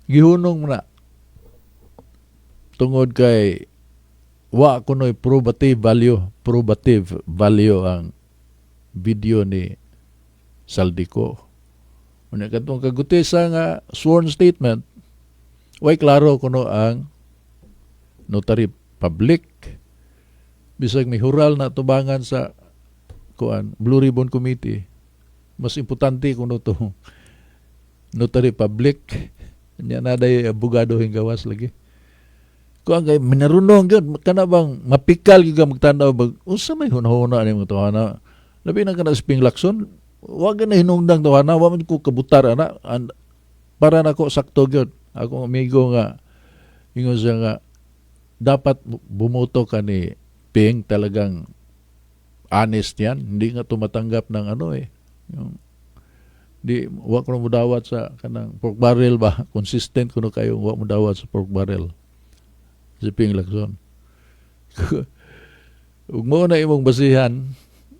Gihunong mo na tungod kay wa kuno'y probative value ang video ni Saldico. Unya katong kagutisa nga sworn statement, way klaro kuno ang notary public. Bisag may hural na tubangan sa Blue Ribbon Committee, mas importante kuno to notary public. Nya naday abogado gawas lagi. Kung kay minarunong gyud kana bang mapikal gyud ka magtanaw bag unsa may hunahuna ni mga tawhana. Labi na kana Sping Lacson, wa na hinungdang tawhana, wa man ko kabutar ana para nako sakto gyud. Ako amigo nga ingon siya nga dapat bumoto ka ni Ping, talagang honest yan, hindi nga tumatanggap ng yung di wa ko mo dawat sa kanang pork barrel ba, consistent kuno kayo wa mo dawat sa pork barrel si Ping Lacson. Ug mo na imong basihan,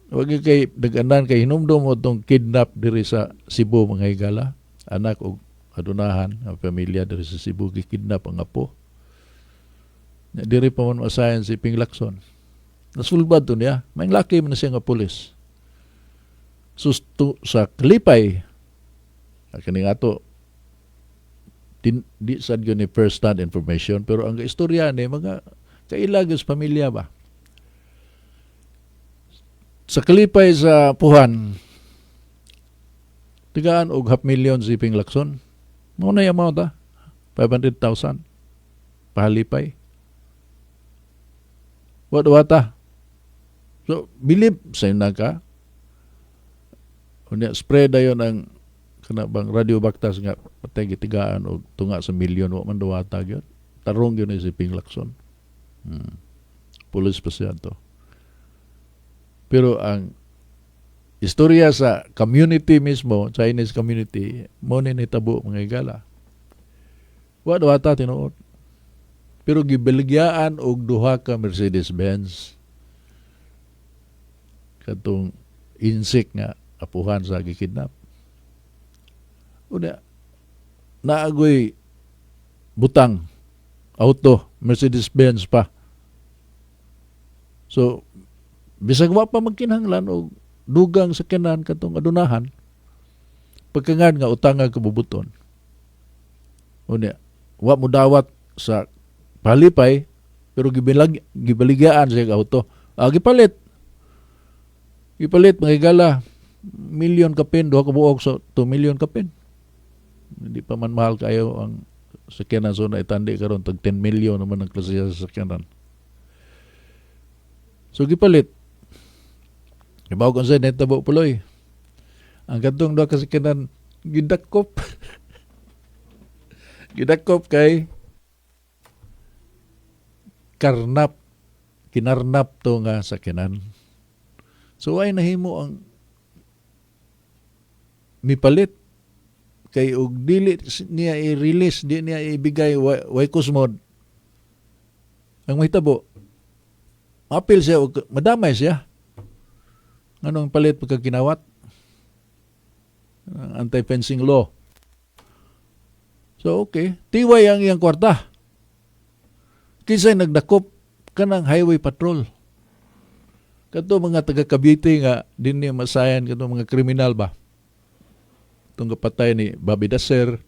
wag kay daganan kay hinumdum mo tong kidnap diri sa Cebu mga higala, anak og adunahan ang pamilya diri sa Cebu gikidnap ang apo. Diri pa man masayan si Ping Lacson. Nasulbad to niya, may laki man na siya nga pulis. Susto sa Kalipay, kani nga to, di sad yun ni first hand information, pero ang istorya ni mga kailagos pamilya ba. Sa Kalipay sa Puhan, tigaan og 500,000 si Ping Lacson. Muna yung amount 500,000 pahalipay. Wata. So, believe sa yun na ka. Unya, spread na yun ang kanabang radio baktas nga patay gitigaan o tunga sa milyon wa man duwata yun. Tarong yun si Ping Lacson. Pulis pa siya to. Pero ang istorya sa community mismo, Chinese community, mo ni tabo mga igala. Wa duwata tinuod. Pero gibeligyan og duha ka Mercedes-Benz. Katong insik nga apuhan sa gikidnap. Una, naagoy butang, auto, Mercedes-Benz pa. So, bisag wa pa magkinahanglan og dugang sa kanan katong adunahan, pagkangan nga utangan kabubuton. Una, wa mo dawat sa palipay, pero gibaligyan siya ang auto. Gipalit mga higala, milyon kapin, 2 kabuok so 2 milyon kapin. Hindi pa man mahal kayo ang sakyanan, so naitandi karon tag 10 milyon naman ang klase sa sakyanan. So gipalit. Ibaw kung sa'yo netabo puloy. Ang katong 2 ka sakyanan gidakop. Gidakop kay kinarnap to nga sakyanan. So ay nahimo ang mipalit kay og dili niya i-release, di niya ibigay way kusmod. Ang mahitabo, apil siya og madamay siya. Anong palit pagka kinawat? Anti-fencing law. So okay, tiway ang iyang kwarta. Kisay nagdakop kanang highway patrol. Kato mga taga Cavite nga din niya masayan kato mga kriminal ba. Itong kapatay ni Bobby Dacer.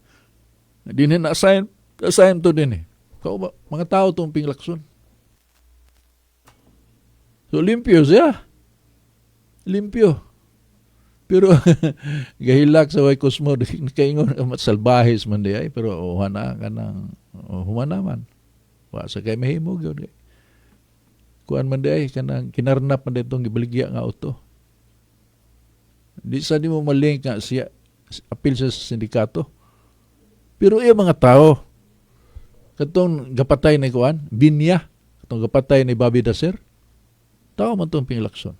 Din niya na-assign to din eh. Ba, mga tao itong Ping Lacson. So limpyo siya. Limpyo. Pero gahilak sa way kusmo, kaingon salbahis man di ay, pero uhana ka ng humana man. Wa sa kay mahimog yun. Kuan man di ay, kanang kinarnap man ditong gibaligya nga auto. Di sa di mo malink nga siya, apil sa sindikato. Pero iya mga tao, katong gapatay ni kuan, Binya, katong gapatay ni Bobby Dacer, tao man itong Ping Lacson.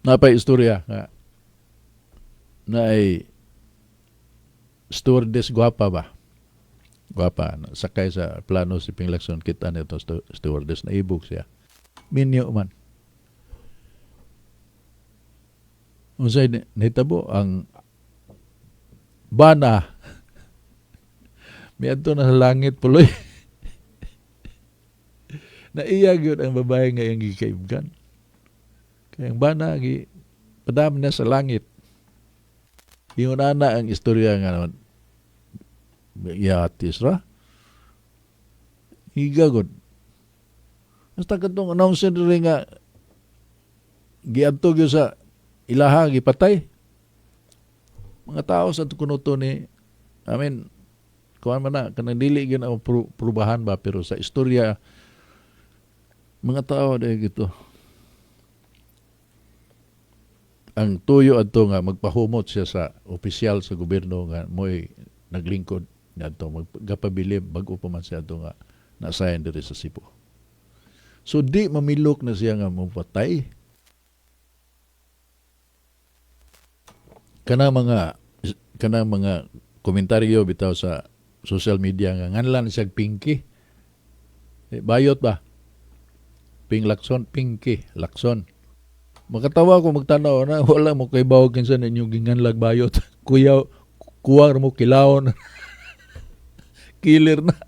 Napay istorya nga na ay stewardess gwapa ba? Gwapa. Sakay sa plano si Ping Lacson, kita nito stewardess na ibog siya. Minyo man. Unsay nahitabo ang bana. May adto na sa langit puloy. Naiya gyud ang babae nga iyang gikaibgan. Kaya ang bana padam na sa langit. Ingon ana ang istorya nga naman yatis ra. Higa gud. Basta katong announcer rin nga giadto gyud sa ilaha gipatay. Mga tao sa kunuto ni kuan man na kanang dili gyud ang prubahan ba, pero sa istorya mga tao dahil gito ang tuyo adto nga magpahumot siya sa opisyal sa gobyerno nga mo'y naglingkod adto magpabilib bag-o pa man siya adto nga na-assign diri sa Cebu. So di mamilok na siya nga mapatay. Kanang mga komentaryo bitaw sa social media nga nganlan siya Pinky. Bayot ba? Ping Lacson, Pinky, Lacson. Makatawa ko magtanaw na wala mo kay bawag kinsa ninyo ginganlag bayot. Kuwang mo kilawon. Killer na.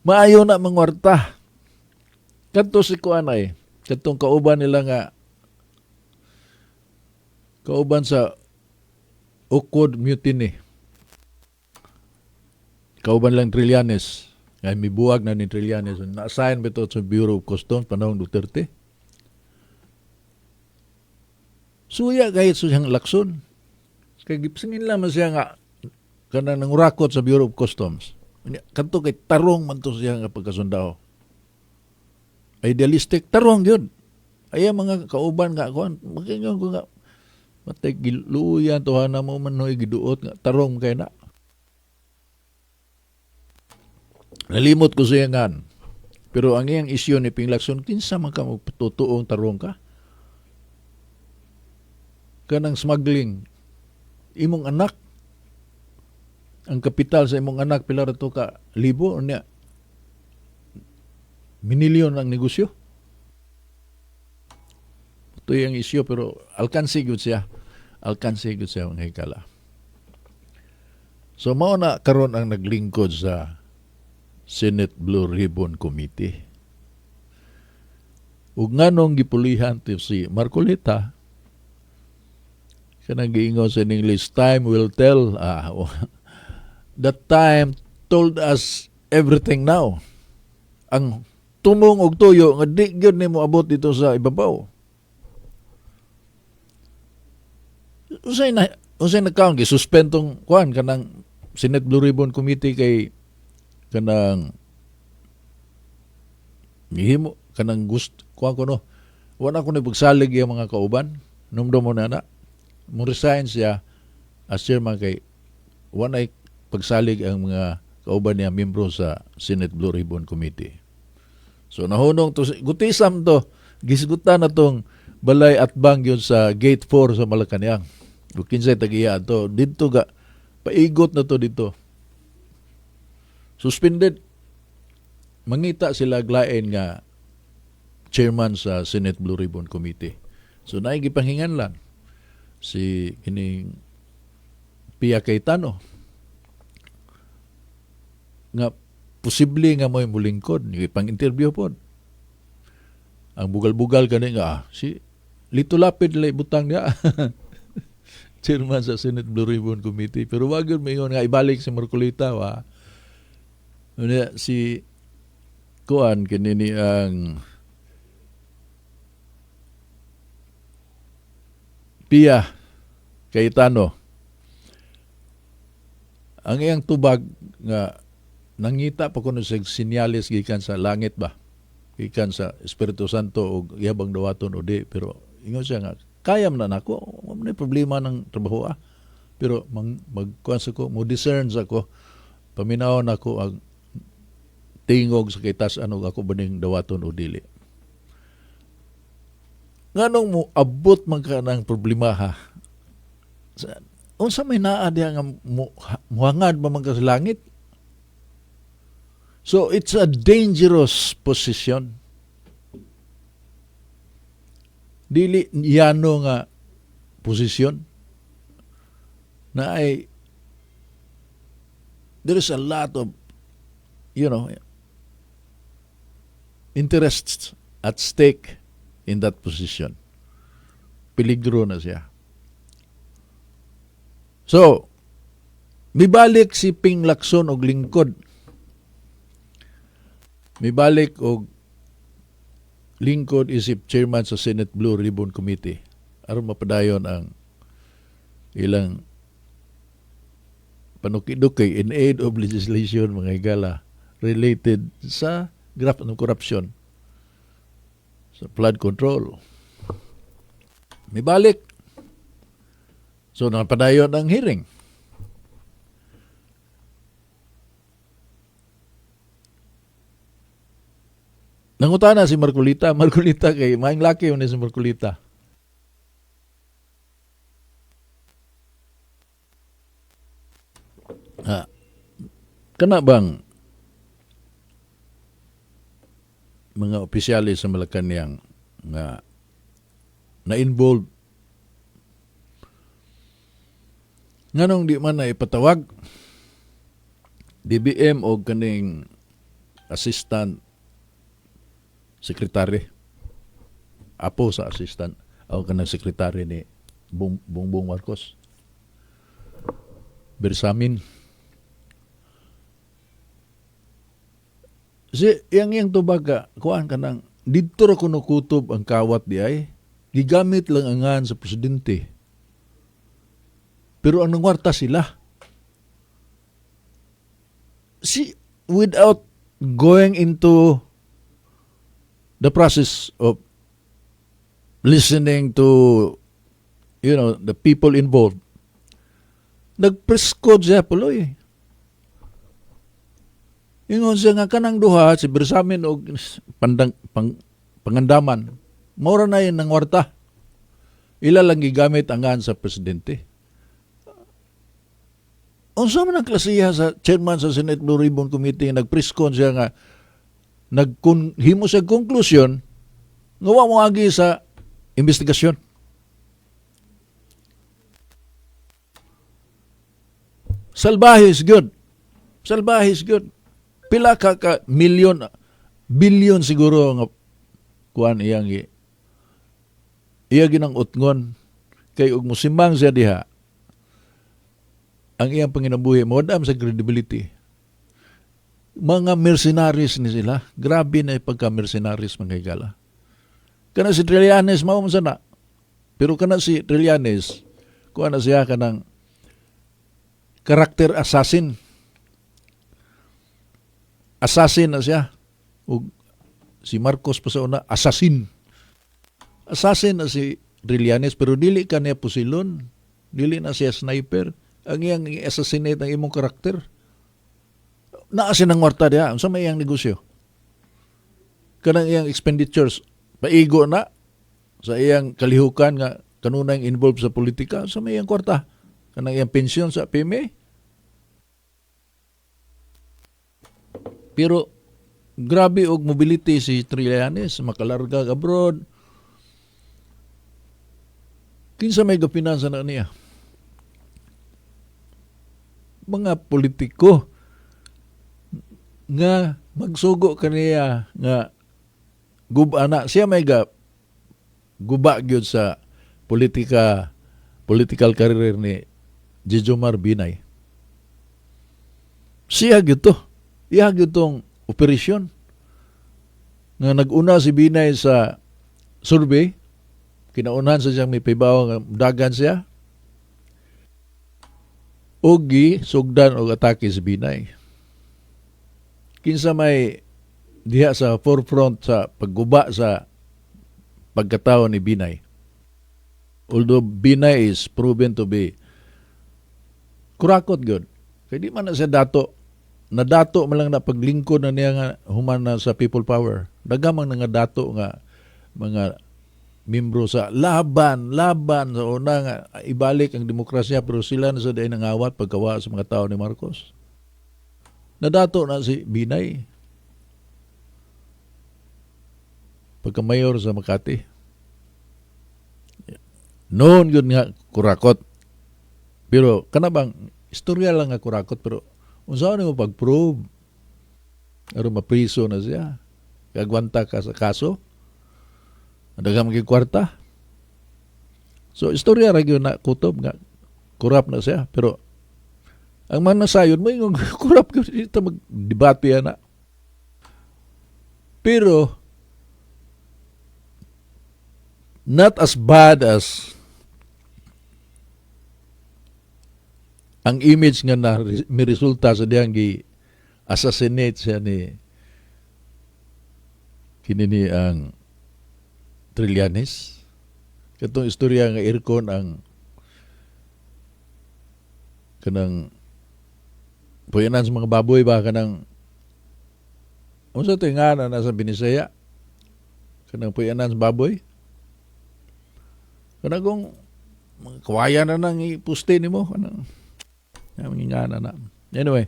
Maayo na mangwarta. Kadto si kuan ay katong kauban nila nga kauban sa Ukod Mutiny. Kauban lang Trillanes. Ngay mibuwag na ni Trillanes. Na-assign bito sa Bureau of Customs panahon Duterte. Suya kahit siyang Lacson. Kaya gipsingin lamang siya nga kanang nangurakot sa Bureau of Customs. Kanto kay tarong man to siya nga pagkasundao. Idealistic, tarong yun. Ay mga kauban nga kuan, makingon ko nga matay giluyan tuhana mo man hoy giduot nga tarong kay na. Nalimot ko siya ngan. Pero ang iyang isyu ni Ping Lacson, kinsa man ka magtutuong tarong ka? Kanang smuggling. Imong anak, ang kapital sa imong anak, pila rato ka libo, o niya, minilyon ang negosyo. Ito yung isyu, pero alkansi gud siya. Alkansi gud siya, mga hikala. So, mao na karon ang naglingkod sa Senate Blue Ribbon Committee. Ug nganong gipulihan si Marcolita, kanang giingon sa English, time will tell. That time told us everything now. Ang tumong og tuyo nga di gyud nimo abot dito sa ibabaw. Usay nagkaon gisuspendong kuan kanang Senate Blue Ribbon Committee kay kanang gihimo kanang gusto kuan ko no. Wala ko ni pagsalig yung mga kauban. Numdum mo na mo resign siya as chairman kay wala pagsalig ang mga kauban niya membro sa Senate Blue Ribbon Committee. So nahunong to gutisam to gisgutan na tong balay at bang yun sa Gate 4 sa Malacañang. Ug kinsay tagiya to didto ga paigot na to dito. Suspended. Mangita sila glaen nga chairman sa Senate Blue Ribbon Committee. So naigipanghingan lang si kining Pia Cayetano nga posible nga mo'y mulingkod ipang-interview po. Ang bugal-bugal kani nga si Lito Lapid lay butang niya. Chairman sa Senate Blue Ribbon Committee. Pero wag yun mayon nga ibalik si Marcolita wa. Si kuan kinini ang Pia Cayetano. Ang iyang tubag nga nangita pa kuno sa sinyalis gikan sa langit ba? Gikan sa Espiritu Santo o yabang dawaton o di. Pero ingon siya nga, kaya man na ako. May problema ng trabaho Pero magkuhan sa ko, mo discern sa ko. Paminawon ako ang tingog sa kitas ano ako baning dawaton o dili. Nganong mo abot man ka ng problema ha? Unsa may naa diha nga muhangad ba man ka sa langit? So it's a dangerous position. dili yano nga posisyon na ay there is a lot of interests at stake in that position. Peligro na siya. So, mibalik si Ping Lacson og lingkod. Mibalik og lingkod isip chairman sa Senate Blue Ribbon Committee aron mapadayon ang ilang panukidukay in aid of legislation mga higala related sa graft ng corruption sa flood control. Mibalik. So, napadayon ang hearing. Nangutana si Marcolita. Marcolita kay maing laki yun si Marcolita. Kana bang mga opisyalis sa Malacanang nga na-involved nganong di man na ipatawag DBM o kaning assistant secretary apo sa assistant o kanang secretary ni Bongbong Marcos Bersamin si yang tubaga kuan kanang didto ra kuno kutob ang kawat di ay gigamit lang angan sa presidente pero ang nangwarta sila without going into the process of listening to the people involved nagprescode siya puloy. Ingon siya nga kanang duha si Bersamin og pangandaman. Maura na yun ng warta. Ila lang gigamit angan sa presidente. Unsa man ang klasiha sa chairman sa Senate Blue Ribbon Committee nagpreskon siya nga himo sa konklusyon nga wa mo agi sa investigasyon. Salbahe is good. Salbahe is good. Pila ka bilyon siguro nga kuan iyang ginang utngon kay ug musimang siya diha ang iyang panginabuhi mo dam sa credibility. Mga mercenaries ni sila. Grabe na pagka-mercenaries mga higala. Kana si Trillanes mao man sana. Pero kana si Trillanes kuan na siya kanang character assassin. Assassin na siya. O si Marcos pa sa una, assassin. Assassin na si Trillanes pero dili ka niya pusilon. Dili na siya sniper. Ang iyang assassinate ang imong karakter. Naasin ang warta diya. Ang sa may iyang negosyo. Kanang iyang expenditures. Paigo na sa iyang kalihukan nga kanunay involved sa politika. Sa may iyang kwarta. Kanang iyang pensyon sa PMA. Pero grabe og mobility si Trillanes, makalarga abroad. Kinsa may gapinansa na niya? Mga politiko nga magsugo kaniya nga gubana siya may guba gyud sa political career ni Jejomar Binay. Siya gyud to. Iyag itong operasyon nga nag-una si Binay sa survey, kinaunahan sa siyang may pibaw nga dagan siya, o sugdan o atake si Binay. Kinsa may diha sa forefront sa pagguba sa pagkatao ni Binay. Although Binay is proven to be kurakot good. Kaya di man na siya nadato man lang na paglingkod na niya nga human na sa people power. Dagamang nga dato nga mga membro sa laban sa una nga ibalik ang demokrasya pero sila na sa day nangawat pagkawa sa mga tao ni Marcos. Nadato na si Binay pagka mayor sa Makati. noon yun nga kurakot. Pero kanabang istorya lang nga kurakot, pero unsaon mo pag-prove aron mapriso na siya, kagwanta ka sa kaso, daghang maging kwarta. So istorya ra gyud na kutob nga kurap na siya, pero ang mga nasayon mo yung kurap gyud ito magdebate na. Pero not as bad as ang image nga na may resulta sa diyang assassinate siya ni kinini ang Trillanes. Katong istorya nga irkon ang kanang puyanan sa mga baboy ba kanang unsa to nga na nasa Binisaya kanang puyanan sa baboy kanang kung kawayan na nang ipuste nimo kanang nga na. Anyway,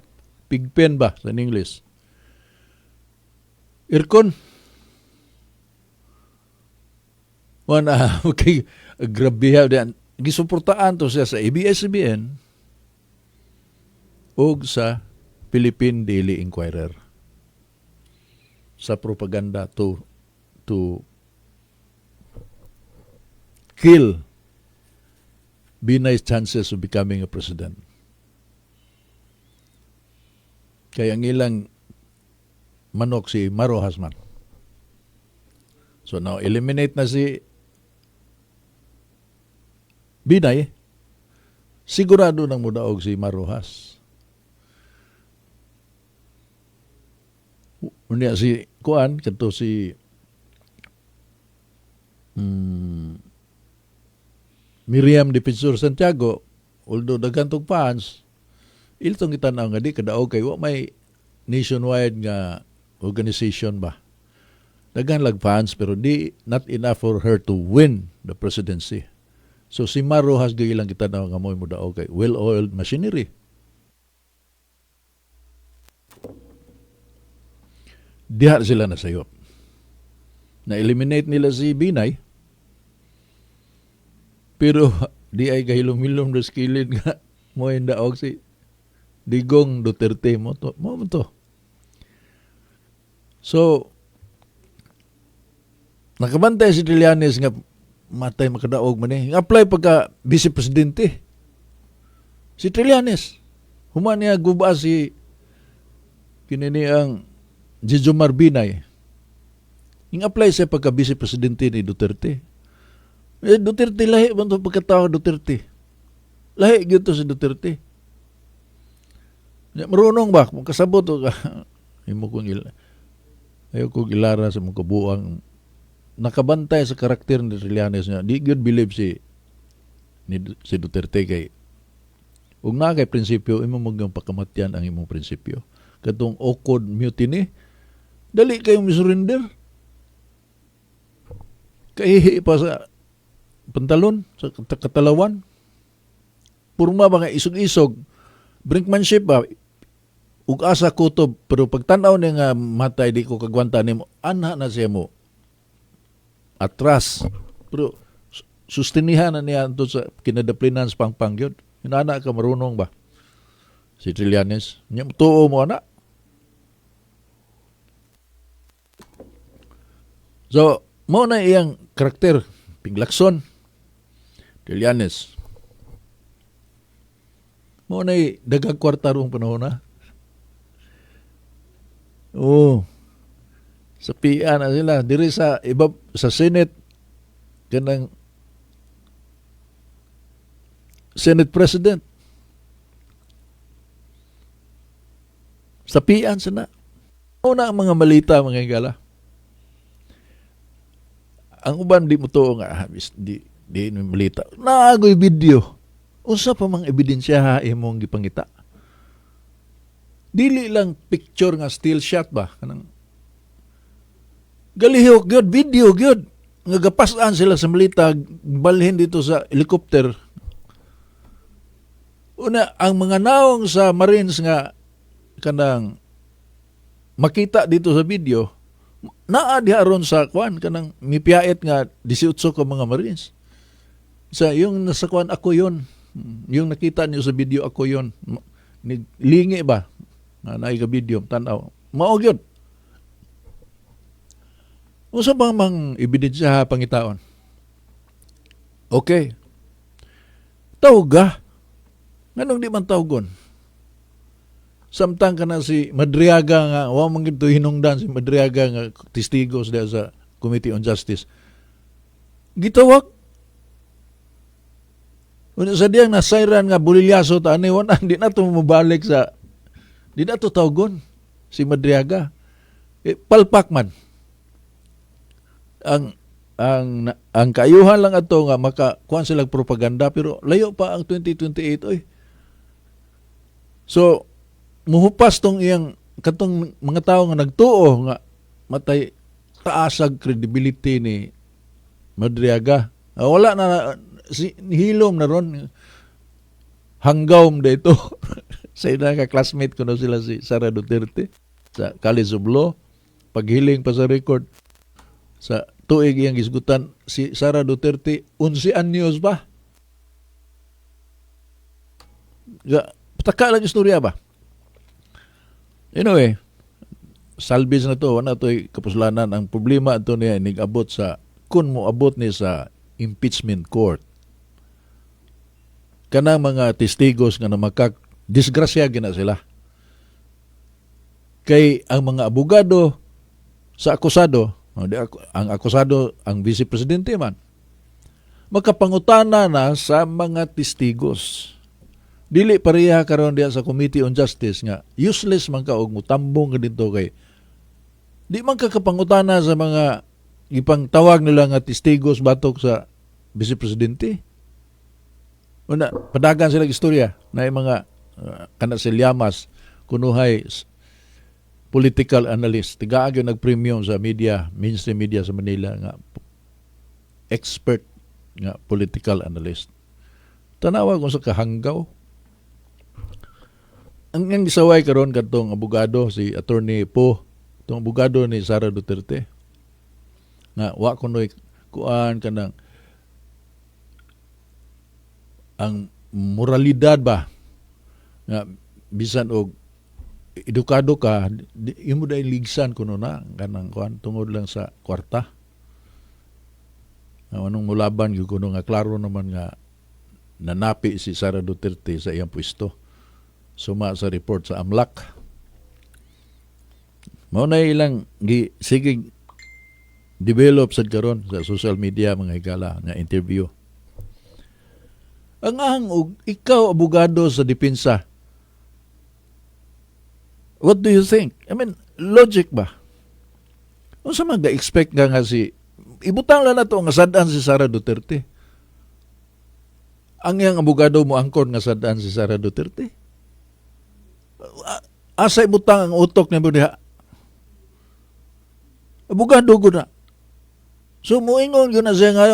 pigpen ba sa English? Irkon. Wana, okay, grabe yan. Gisuportaan to siya sa ABS-CBN o sa Philippine Daily Inquirer sa propaganda to kill Binay's chances of becoming a president. Kaya ang ilang manok si Maro Hasman. So now, eliminate na si Binay, sigurado nang mudaog si Marohas. Unya si Kuan, kanto si Miriam Defensor Santiago, although dagantong fans, iltong itanaw nga di kadaog kay wa may nationwide nga organization ba. Dagan lag fans pero di not enough for her to win the presidency. So si Marohas gilang kitanaw nga mo'y mudaog kay well-oiled machinery. Diha sila nasayop. Na-eliminate nila si Binay pero di ay kahilom-hilom na skilled nga mo'y daog si Digong Duterte mo to. So, nakabantay si Trillanes nga matay makadaog man eh. Apply pagka vice presidente. Si Trillanes. Human niya guba si kinini ang Jejomar Binay. Ing-apply siya pagka vice presidente ni Duterte. Duterte lahi man to pagkatao Duterte. Lahi gyud to si Duterte. Marunong ba? Kung kasabot o ka, ayaw kong ilara sa mga kabuang nakabantay sa karakter ni Trillanes niya. Di good believe si Duterte kay ug na kay prinsipyo, imo magang pakamatyan ang imong prinsipyo. Katong Ocod mutiny, dali kayong misurrender. Kaihi pa sa pantalon, sa katalawan. Purma ba nga isog-isog, brinkmanship ba, ug asa kutob, pero pagtanaw niya nga matay di ko kagwanta nimo, ana na siya mo atras, pero sustinihan na niya ito sa kinadaplinan sa pangpangyod. Hinana ka marunong ba si Trillanes? Niya tuo mo ana. So mo na iyang karakter Pinglakson Trillanes mo na dagang kwarta rong panahon na. Sa PIA na sila. Diri sa iba, sa Senate, kanang Senate President. Sa PIA sana. Una ang mga malita, mga higala. Ang uban di mo to nga, di malita. Naagoy video. Unsa pa mang ebidensya ha imong gipangita? Dili lang picture nga still shot ba kanang galihok gyud video gyud nga gapasan sila sa malita balhin dito sa helicopter. Una ang mga naong sa Marines nga kanang makita dito sa video naa diha ron sa kwan kanang mipiait nga 18 ka mga Marines. yung nasa kuan, ako yun. Yung nakita niyo sa video, ako yun. Lingi ba? Na video, tanaw. Mao gyud. Unsa bang mang ebidensya pangitaon? Okay. Tawga. Nganong di man tawgon? Samtang ka na si Madriaga nga, wa man gito hinungdan si Madriaga nga testigos diya sa Committee on Justice. Gitawag. Una sa diyang nasayran nga bulilyaso ta ani wala di na to mabalik sa di na to tawgon si Madriaga. Palpak man. Ang kaayuhan lang ato nga makakuan silang propaganda pero layo pa ang 2028 oy. So muhupas tong iyang katong mga tao nga nagtuo nga matay taasag credibility ni Madriaga. Wala na hilom na ron hanggawm dito sa ina ka classmate ko na sila si Sara Duterte sa College of Law. Paghiling pa sa record sa tuig iyang gisgutan si Sara Duterte 11 anyos ba? Pataka lang istorya ba? Anyway, salbis na to, wala to'y kapuslanan. Ang problema ito niya, nag-abot sa, kung mo abot ni sa impeachment court. Kanang mga testigos nga na disgrasya gina sila. Kay ang mga abogado sa akusado, ang akusado, ang vice presidente man, makapangutana na sa mga testigos. Dili pareha karon diya sa Committee on Justice nga useless man ka og mutambong ka dito kay di man ka kapangutana sa mga ipang tawag nila nga testigos batok sa vice presidente. Una, padagan sila istorya na yung mga kana si Llamas kunuhay political analyst. Tigaag yung nag-premium sa media, mainstream media sa Manila nga expert nga political analyst. Tanawa kung sa kahanggaw. Ang isaway karon kadtong abogado si Attorney Po, tong abogado ni Sara Duterte. Nga wa kunoy kuan kanang ang moralidad ba nga bisan og edukado ka imo dai ligsan kuno na kanang kuan tungod lang sa kwarta. Anong mulaban gyud kuno nga klaro naman nga nanapi si Sara Duterte sa iyang pwesto. Suma sa report sa AMLAC. Mao na ilang sige develop sad karon sa social media mga higala nga interview. Ang og ikaw abogado sa depensa. What do you think? I mean, logic ba? Unsa man ga-expect nga si ibutang lang na to nga sad-an si Sara Duterte. Ang iyang abogado mo angkon nga sad-an si Sara Duterte. Asa ibutang ang utok niya diha. Abogado ko na. So muingon yun na siya nga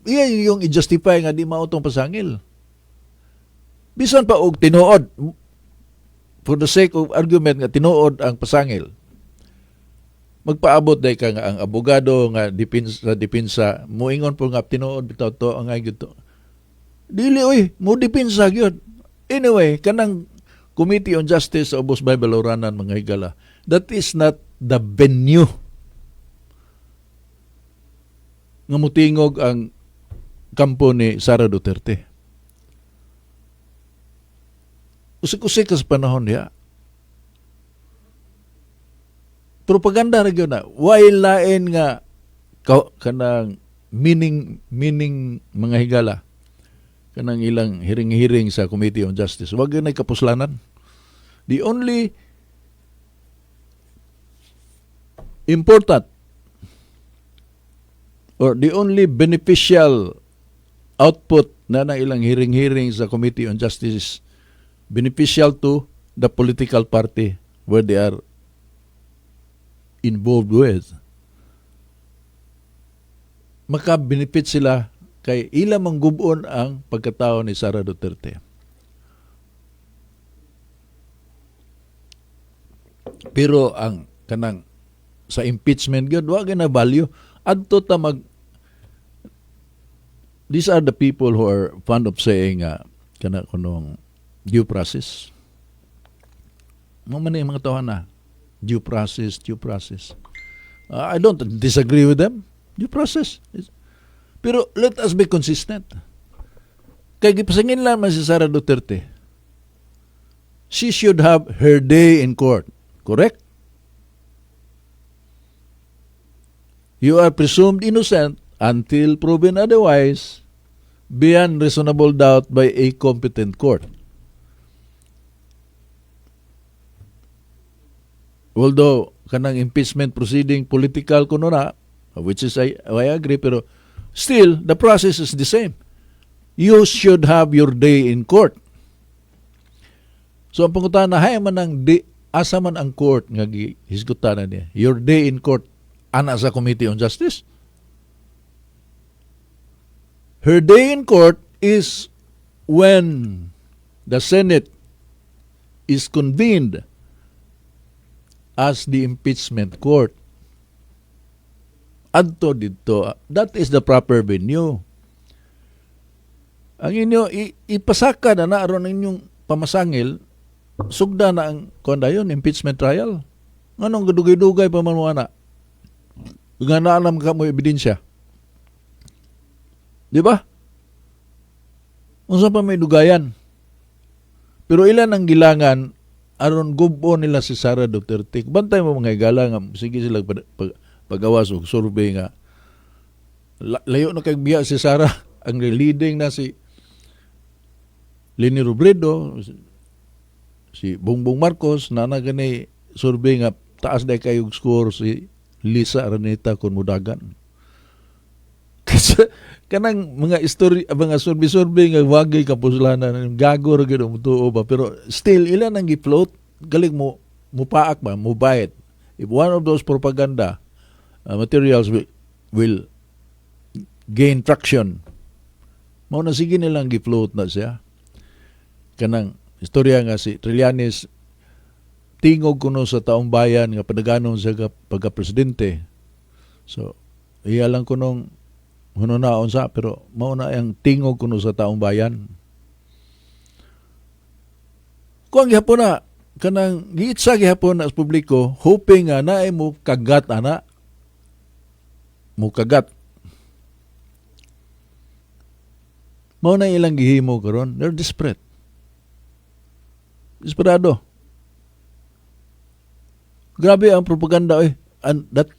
iya yung i-justify nga di mautong pasangil. Bisan pa og tinuod for the sake of argument nga tinuod ang pasangil. Magpaabot day ka nga ang abogado nga depensa muingon po nga tinuod bitaw to ang ay gito. Dili oy, mo depensa gyud. Anyway, kanang Committee on Justice sa Ubos Bible Oranan mga higala, that is not the venue nga mutingog ang kampo ni Sara Duterte. Usik-usik sa panahon niya. Propaganda ra gyud na. While lain nga kanang meaning mga higala kanang ilang hiring-hiring sa Committee on Justice. Wag yun ay kapuslanan. The only important or the only beneficial output na ilang hiring-hiring sa Committee on Justice is beneficial to the political party where they are involved with. Maka-benefit sila kay ilang manggubon ang pagkatao ni Sara Duterte. Pero ang kanang sa impeachment gyud wa gyud na value adto ta these are the people who are fond of saying kana kunong due process. Mo man yung mga tao na due process, due process. I don't disagree with them. Due process. Pero let us be consistent. Kaya gipasangin lang man si Sara Duterte. She should have her day in court. Correct? You are presumed innocent until proven otherwise beyond reasonable doubt by a competent court. Although kanang impeachment proceeding political kuno na, which is I agree, pero still the process is the same. You should have your day in court. So ang pangutan na hay man ang asa man ang court nga hisgutan niya. Your day in court ana sa Committee on Justice. Her day in court is when the Senate is convened as the impeachment court. Adto dito, that is the proper venue. Ang inyo ipasaka na aron inyong pamasangil, sugda na ang kondayon impeachment trial. Nganong gadugay-dugay pa man ana? Nga naalam ka mo ebidensya. Di ba? Unsa pa may dugayan? Pero ilan ang gilangan aron gubo nila si Sara Duterte. Bantay mo mga higala nga sige sila pagawas og survey nga layo na kay biya si Sara ang leading na si Leni Robredo, si Bongbong Marcos na gani survey nga taas day kayong score si Lisa Araneta kun mudagan. Kasi kanang mga story mga survey nga wagay kapuslanan gago ra gyud mutuo ba, pero still ilan ang gi-float galing mo mupaak ba mubait if one of those propaganda materials will gain traction, mao na sige nilang gi-float na siya. Kanang istorya nga si Trillanes tingog kuno sa taong bayan nga padaganon sa pagka-presidente. So iya lang kunong hunonaon sa, pero mao na ang tingog kuno sa taong bayan. Kung gihapon na kanang giitsa gihapon na sa publiko hoping nga naay mo kagat ana. Mo kagat. Mao na ilang gihimo karon, they're desperate. Desperado. Grabe ang propaganda and that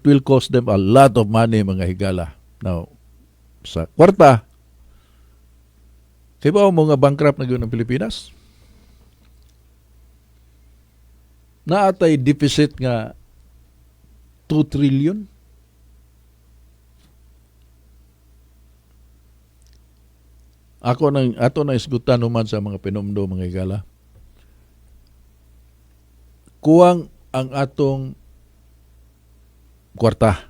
will cost them a lot of money mga higala. Now, sa kwarta, kaya ba mga bankrupt na gano'n ng Pilipinas? Naatay deficit nga 2 trillion. Ato nang isgutan naman sa mga pinomdo mga higala. Kuwang ang atong kwarta.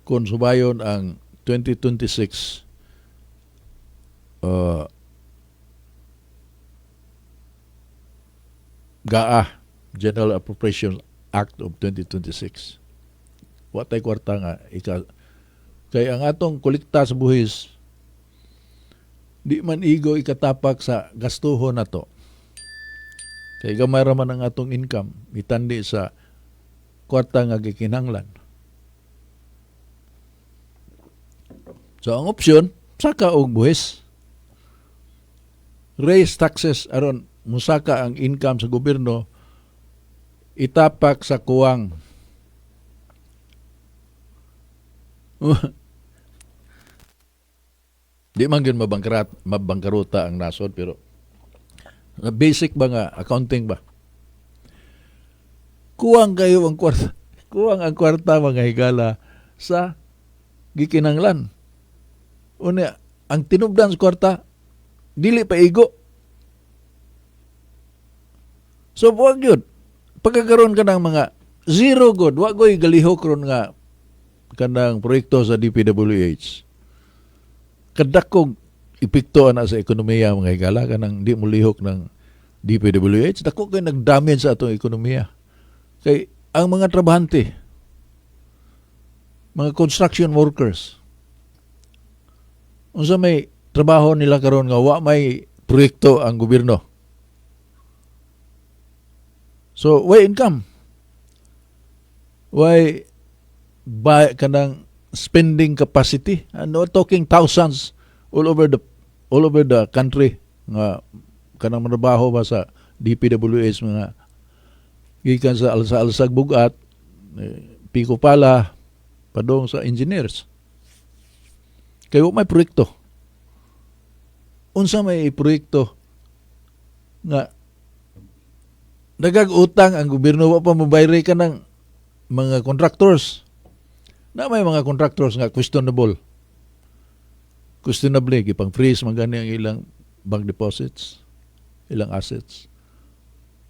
Kung subayon ang 2026 GAA, General Appropriations Act of 2026. Watay kwarta nga kay ang atong kolekta sa buhis di man igo ikatapak sa gastuhon nato. Kay gamay ra man ang atong income itandi sa kwarta nga gikinahanglan. So ang opsyon saka og buhis. Raise taxes aron musaka ang income sa gobyerno itapak sa kuwang. Di man gyud mabangkaruta ang nasod, pero basic ba nga accounting ba? Kuwang kayo ang kwarta. Kuwang ang kwarta mga higala sa gikinanglan. Unya, ang tinubdan sa kwarta dili pa igo. So wag yun. Pagkakaroon ka ng mga zero good, wag ko'y galihok ron nga kanang proyekto sa DPWH. Kadakog epekto na sa ekonomiya mga higala kanang di mo lihok ng DPWH. Dako kay nagdamage sa atong ekonomiya. Kay ang mga trabahante, mga construction workers, unsa may trabaho nila karon nga wa may proyekto ang gobyerno. So, why income? Why buy kanang spending capacity? No, talking thousands all over the country nga kanang trabaho ba sa DPWH mga gikan sa alsag bugat, piko pala padong sa engineers. Kayo may proyekto. Unsa may proyekto nga nagag-utang ang gobyerno wa pa mabayri ka ng mga contractors. Na may mga contractors nga questionable. Questionable gipang freeze magani ang ilang bank deposits, ilang assets.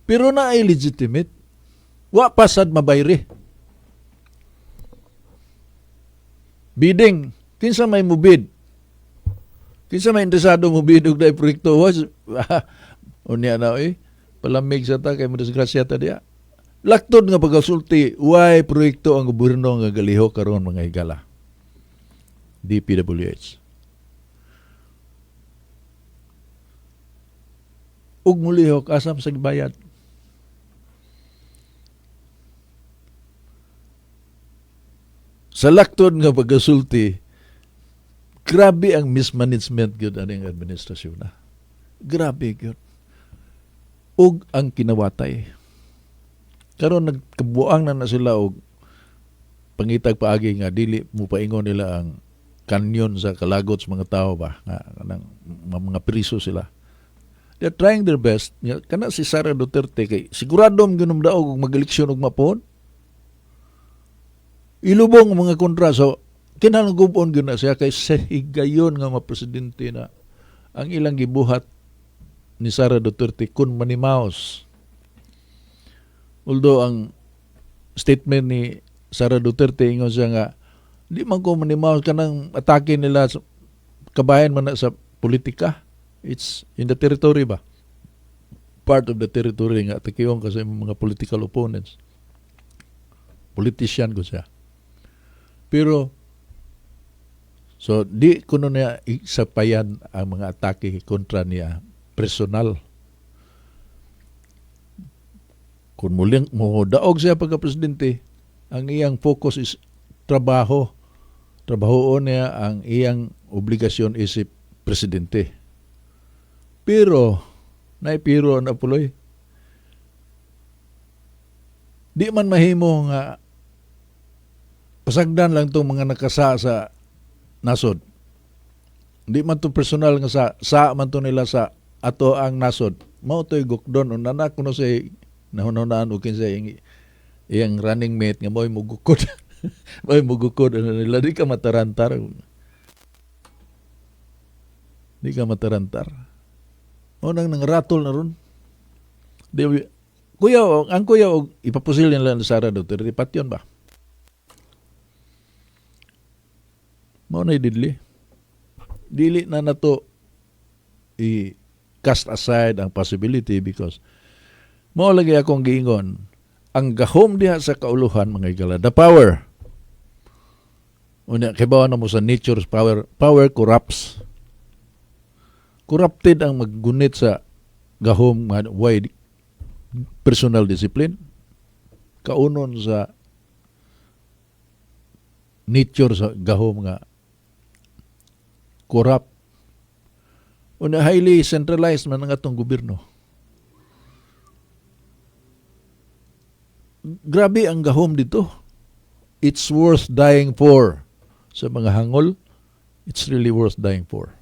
Pero na ay legitimate. Wa pasad mabayri. Bidding, kinsa may mubid? Kinsa may interesado mubid og dai proyekto was unya na palamig sa ta kay madisgrasya ta diya. Laktod nga pagkasulti, why proyekto ang gobyerno nga galiho karon mga higala? DPWH. Ug mulihok asam sa gibayad. Sa laktod nga pagkasulti, grabe ang mismanagement gyud aning administrasyon na. Grabe gyud. Ug ang kinawatay. Karon nagkabuang na sila og pangitag paagi nga dili mo paingon nila ang kanyon sa kalagot sa mga tao ba nga kanang mga priso sila. They're trying their best. Kana si Sara Duterte kay siguradom ginumdaog og mag-eleksyon og mapon. Ilubong ang mga kontra so kinahanglan gubon gyud na siya kay sa higayon nga presidente na ang ilang gibuhat ni Sara Duterte kun manimaos. Although ang statement ni Sara Duterte ingon siya nga di man ko manimaos kanang atake nila sa kabayan man na sa politika. It's in the territory ba? Part of the territory nga atakiyon kasi mga political opponents. Politician ko siya. Pero so di kuno niya isapayan ang mga atake kontra niya personal. Kung muling daog siya pagka-presidente, ang iyang focus is trabaho. Trabahoon niya ang iyang obligasyon isip presidente. Pero, naipiro na puloy. Di man mahimo nga pasagdan lang itong mga nakasa sa nasod. Di man to personal nga sa man to nila sa ato ang nasod. Mao to'y gukdon. Unanak ko na siya nahunahunaan o kinsa iyang running mate nga mo'y mugukod. Mo'y mugukod. Nila, di ka matarantar. Di ka matarantar. O nang ratol na ron. Ang kuya, ipapusil nila na Sara Duterte, patyon ba? Mao na didli. Dili na nato i-cast aside ang possibility because mao lagi akong giingon, ang gahom diha sa kauluhan mga higala, the power. Unya kibawa na mo sa nature's power, power corrupts. Corrupted ang maggunit sa gahom nga wide personal discipline. Kaunon sa nature sa gahom nga corrupt. Unya highly centralized man ang atong gobyerno. Grabe ang gahom dito. It's worth dying for. Sa mga hangol, it's really worth dying for.